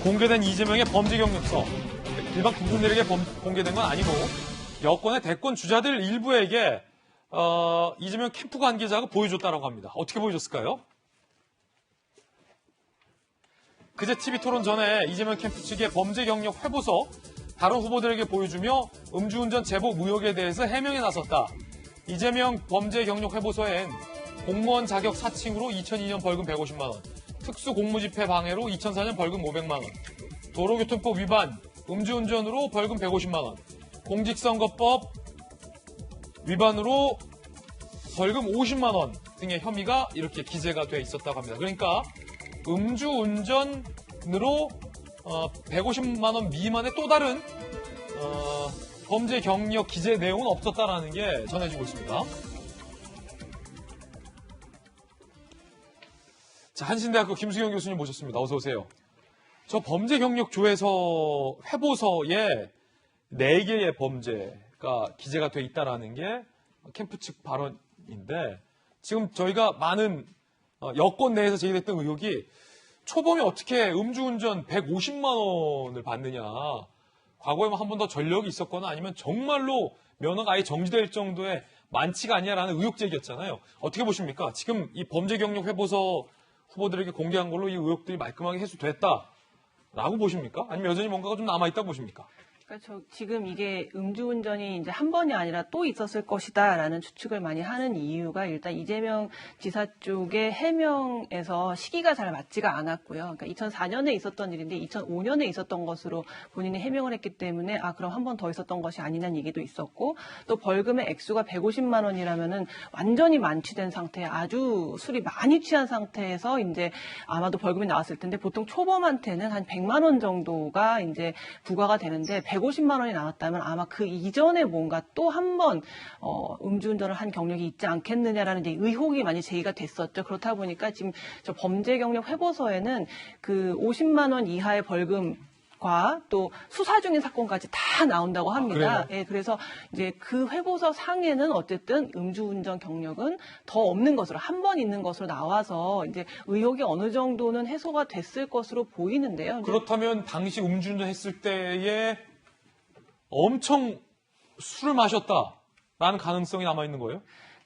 공개된 이재명의 범죄 경력서, 일반 국민들에게 공개된 건 아니고 여권의 대권 주자들 일부에게 이재명 캠프 관계자가 보여줬다라고 합니다. 어떻게 보여줬을까요? 그제 TV 토론 전에 이재명 캠프 측의 범죄 경력 회보서 다른 후보들에게 보여주며 음주운전 제보 의혹에 대해서 해명에 나섰다. 이재명 범죄 경력 회보서엔 공무원 자격 사칭으로 2002년 벌금 150만 원, 특수공무집회 방해로 2004년 벌금 500만 원, 도로교통법 위반, 음주운전으로 벌금 150만 원, 공직선거법 위반으로 벌금 50만 원 등의 혐의가 이렇게 기재가 돼 있었다고 합니다. 그러니까 음주운전으로 150만 원 미만의 또 다른 범죄 경력 기재 내용은 없었다라는 게 전해지고 있습니다. 자, 한신대학교 김수경 교수님 모셨습니다. 어서 오세요. 저 범죄 경력 조회서 회보서에 4개의 범죄가 기재가 돼 있다라는 게 캠프 측 발언인데, 지금 저희가 많은 여권 내에서 제기됐던 의혹이 초범이 어떻게 음주운전 150만 원을 받느냐, 과거에 한 번 더 전력이 있었거나 아니면 정말로 면허가 아예 정지될 정도의 많지가 아니냐라는 의혹 제기였잖아요. 어떻게 보십니까? 지금 이 범죄 경력 회보서 후보들에게 공개한 걸로 이 의혹들이 말끔하게 해소됐다라고 보십니까? 아니면 여전히 뭔가가 좀 남아있다고 보십니까? 그러니까 지금 이게 음주운전이 이제 한 번이 아니라 또 있었을 것이다라는 추측을 많이 하는 이유가, 일단 이재명 지사 쪽의 해명에서 시기가 잘 맞지가 않았고요. 그러니까 2004년에 있었던 일인데 2005년에 있었던 것으로 본인이 해명을 했기 때문에 그럼 한 번 더 있었던 것이 아니냐는 얘기도 있었고, 또 벌금의 액수가 150만 원이라면은 완전히 만취된 상태, 아주 술이 많이 취한 상태에서 이제 아마도 벌금이 나왔을 텐데, 보통 초범한테는 한 100만 원 정도가 이제 부과가 되는데 150만 원이 나왔다면 아마 그 이전에 뭔가 또 한 번 음주운전을 한 경력이 있지 않겠느냐라는 이제 의혹이 많이 제기가 됐었죠. 그렇다 보니까 지금 저 범죄 경력 회보서에는 그 50만 원 이하의 벌금과 또 수사 중인 사건까지 다 나온다고 합니다. 예, 그래서 이제 그 회보서 상에는 어쨌든 음주운전 경력은 더 없는 것으로, 한 번 있는 것으로 나와서 이제 의혹이 어느 정도는 해소가 됐을 것으로 보이는데요. 그렇다면 당시 음주운전 했을 때에 엄청 술을 마셨다라는 가능성이 남아있는 거예요?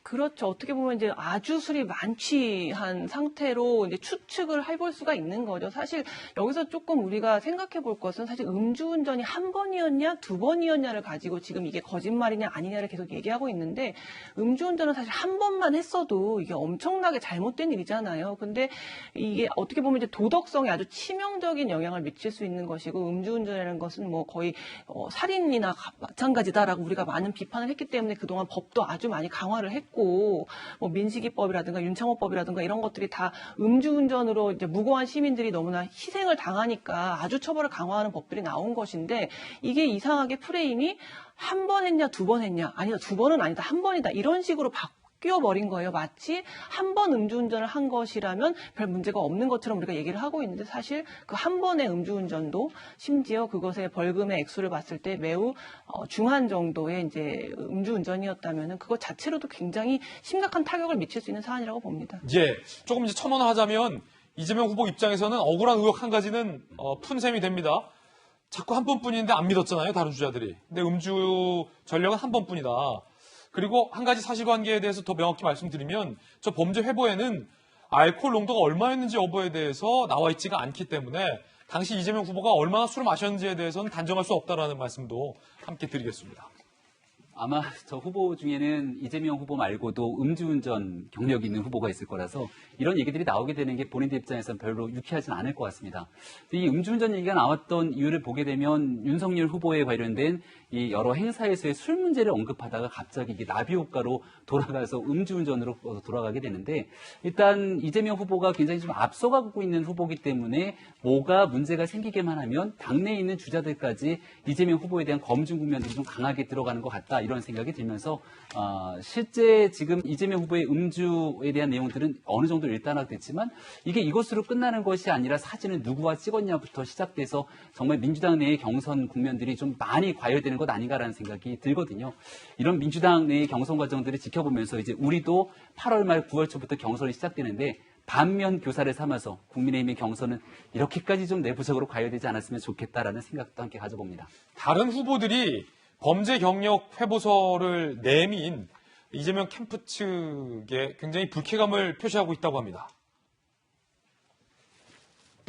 그렇죠. 어떻게 보면 이제 아주 술이 만취한 상태로 이제 추측을 해볼 수가 있는 거죠. 사실 여기서 조금 우리가 생각해 볼 것은, 사실 음주운전이 한 번이었냐, 두 번이었냐를 가지고 지금 이게 거짓말이냐 아니냐를 계속 얘기하고 있는데, 음주운전은 사실 한 번만 했어도 이게 엄청나게 잘못된 일이잖아요. 근데 이게 어떻게 보면 이제 도덕성에 아주 치명적인 영향을 미칠 수 있는 것이고, 음주운전이라는 것은 뭐 거의 살인이나 마찬가지다라고 우리가 많은 비판을 했기 때문에 그동안 법도 아주 많이 강화를 했고, 뭐 민식이법이라든가 윤창호법이라든가 이런 것들이 다 음주운전으로 이제 무고한 시민들이 너무나 희생을 당하니까 아주 처벌을 강화하는 법들이 나온 것인데, 이게 이상하게 프레임이 한 번 했냐 두 번 했냐, 아니다 두 번은 아니다 한 번이다, 이런 식으로 바뀌어버린 거예요. 마치 한 번 음주운전을 한 것이라면 별 문제가 없는 것처럼 우리가 얘기를 하고 있는데, 사실 그 한 번의 음주운전도 심지어 그것의 벌금의 액수를 봤을 때 매우 중한 정도의 이제 음주운전이었다면은 그것 자체로도 굉장히 심각한 타격을 미칠 수 있는 사안이라고 봅니다. 예, 조금 이제 첨언하자면 이재명 후보 입장에서는 억울한 의혹 한 가지는 푼 셈이 됩니다. 자꾸 한 번뿐인데 안 믿었잖아요, 다른 주자들이. 근데 음주 전력은 한 번뿐이다. 그리고 한 가지 사실관계에 대해서 더 명확히 말씀드리면, 저 범죄 회보에는 알코올 농도가 얼마였는지 여부에 대해서 나와 있지가 않기 때문에 당시 이재명 후보가 얼마나 술을 마셨는지에 대해서는 단정할 수 없다라는 말씀도 함께 드리겠습니다. 아마 저 후보 중에는 이재명 후보 말고도 음주운전 경력이 있는 후보가 있을 거라서 이런 얘기들이 나오게 되는 게 본인들 입장에서는 별로 유쾌하진 않을 것 같습니다. 이 음주운전 얘기가 나왔던 이유를 보게 되면 윤석열 후보에 관련된 이 여러 행사에서의 술 문제를 언급하다가 갑자기 이게 나비 효과로 돌아가서 음주운전으로 돌아가게 되는데, 일단 이재명 후보가 굉장히 좀 앞서가고 있는 후보이기 때문에 뭐가 문제가 생기게만 하면 당내에 있는 주자들까지 이재명 후보에 대한 검증 국면들이 좀 강하게 들어가는 것 같다, 이런 생각이 들면서 실제 지금 이재명 후보의 음주에 대한 내용들은 어느 정도 일단화됐지만, 이게 이것으로 끝나는 것이 아니라 사진을 누구와 찍었냐부터 시작돼서 정말 민주당 내의 경선 국면들이 좀 많이 과열되는 것 아닌가라는 생각이 들거든요. 이런 민주당 내의 경선 과정들을 지켜보면서 이제 우리도 8월 말 9월 초부터 경선이 시작되는데 반면 교사를 삼아서 국민의힘의 경선은 이렇게까지 좀 내부적으로 과열되지 않았으면 좋겠다라는 생각도 함께 가져봅니다. 다른 후보들이 범죄 경력 회보서를 내민 이재명 캠프 측에 굉장히 불쾌감을 표시하고 있다고 합니다.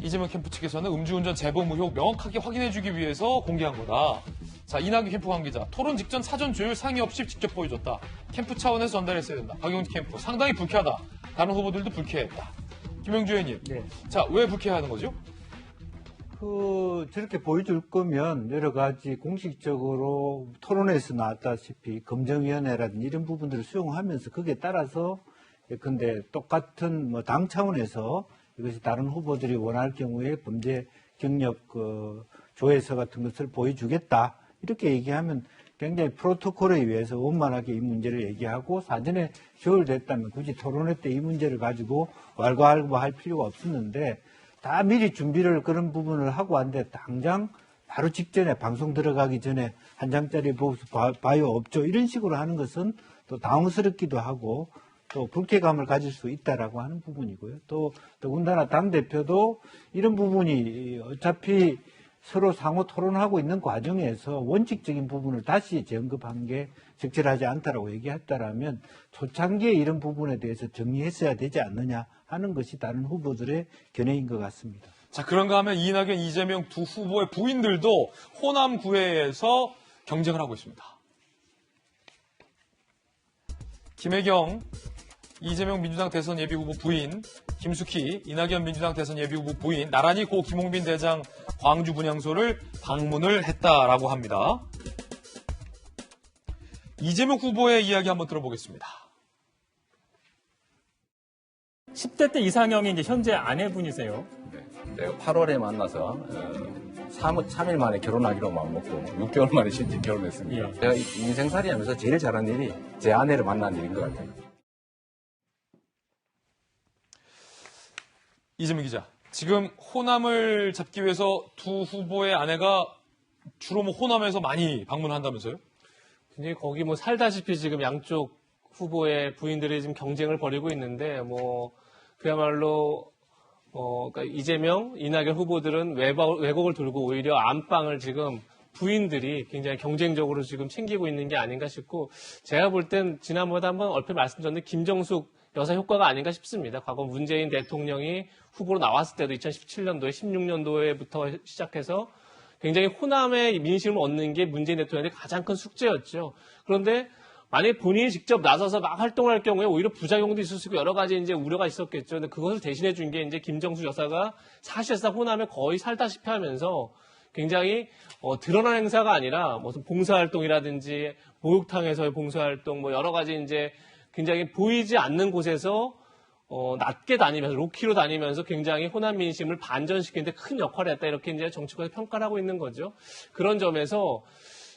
이재명 캠프 측에서는 음주운전 재범 의혹 명확하게 확인해주기 위해서 공개한 거다. 자, 이낙연 캠프 관계자, 토론 직전 사전 조율 상의 없이 직접 보여줬다. 캠프 차원에서 전달했어야 된다. 박용진 캠프, 상당히 불쾌하다. 다른 후보들도 불쾌했다. 김영주 의원님, 네. 자, 왜 불쾌하는 거죠? 저렇게 보여줄 거면 여러 가지 공식적으로 토론에서 나왔다시피 검증위원회라든지 이런 부분들을 수용하면서 거기에 따라서 근데 똑같은 뭐 당 차원에서 이것이 다른 후보들이 원할 경우에 범죄 경력 조회서 같은 것을 보여주겠다. 이렇게 얘기하면 굉장히 프로토콜에 의해서 원만하게 이 문제를 얘기하고 사전에 조율됐다면 굳이 토론회 때 이 문제를 가지고 왈가왈부할 필요가 없었는데 다 미리 준비를 그런 부분을 하고 왔는데 당장 바로 직전에 방송 들어가기 전에 한 장짜리 보고서 봐요 없죠. 이런 식으로 하는 것은 또 당황스럽기도 하고 또 불쾌감을 가질 수 있다라고 하는 부분이고요. 또 더군다나 당대표도 이런 부분이 어차피 서로 상호 토론하고 있는 과정에서 원칙적인 부분을 다시 재언급한 게 적절하지 않다라고 얘기했다라면 초창기에 이런 부분에 대해서 정리했어야 되지 않느냐 하는 것이 다른 후보들의 견해인 것 같습니다. 자, 그런가 하면 이낙연, 이재명 두 후보의 부인들도 호남구에서 경쟁을 하고 있습니다. 김혜경, 이재명 민주당 대선 예비후보 부인, 김숙희, 이낙연 민주당 대선 예비후보 부인, 나란히 고 김홍빈 대장 광주 분향소를 방문을 했다라고 합니다. 이재명 후보의 이야기 한번 들어보겠습니다. 10대 때 이상형이 이제 현재 아내분이세요. 내가 8월에 만나서 3일 만에 결혼하기로 마음먹고 6개월 만에 실제 결혼했습니다. 예. 제가 인생살이 하면서 제일 잘한 일이 제 아내를 만난 일인 것 같아요. 이재명 기자, 지금 호남을 잡기 위해서 두 후보의 아내가 주로 뭐 호남에서 많이 방문한다면서요? 굉장히 거기 뭐 살다시피 지금 양쪽 후보의 부인들이 지금 경쟁을 벌이고 있는데 뭐 그야말로 그러니까 이재명, 이낙연 후보들은 왜곡을 돌고 오히려 안방을 지금 부인들이 굉장히 경쟁적으로 지금 챙기고 있는 게 아닌가 싶고 제가 볼 땐 지난번에 한번 얼핏 말씀드렸는데 김정숙 여사 효과가 아닌가 싶습니다. 과거 문재인 대통령이 후보로 나왔을 때도 2017년도에 16년도에부터 시작해서 굉장히 호남의 민심을 얻는 게 문재인 대통령의 가장 큰 숙제였죠. 그런데 만약에 본인이 직접 나서서 막 활동할 경우에 오히려 부작용도 있을 수 있고 여러 가지 이제 우려가 있었겠죠. 근데 그것을 대신해 준 게 이제 김정숙 여사가 사실상 호남에 거의 살다시피 하면서 굉장히 드러난 행사가 아니라 무슨 봉사활동이라든지 목욕탕에서의 봉사활동 뭐 여러 가지 이제 굉장히 보이지 않는 곳에서 낮게 다니면서 로키로 다니면서 굉장히 호남 민심을 반전시키는데 큰 역할을 했다 이렇게 이제 정치권에서 평가를 하고 있는 거죠. 그런 점에서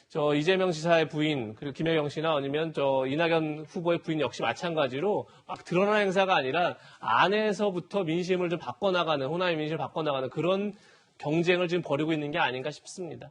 저 이재명 지사의 부인 그리고 김혜경 씨나 아니면 저 이낙연 후보의 부인 역시 마찬가지로 막 드러난 행사가 아니라 안에서부터 민심을 좀 바꿔나가는 호남의 민심을 바꿔나가는 그런 경쟁을 지금 벌이고 있는 게 아닌가 싶습니다.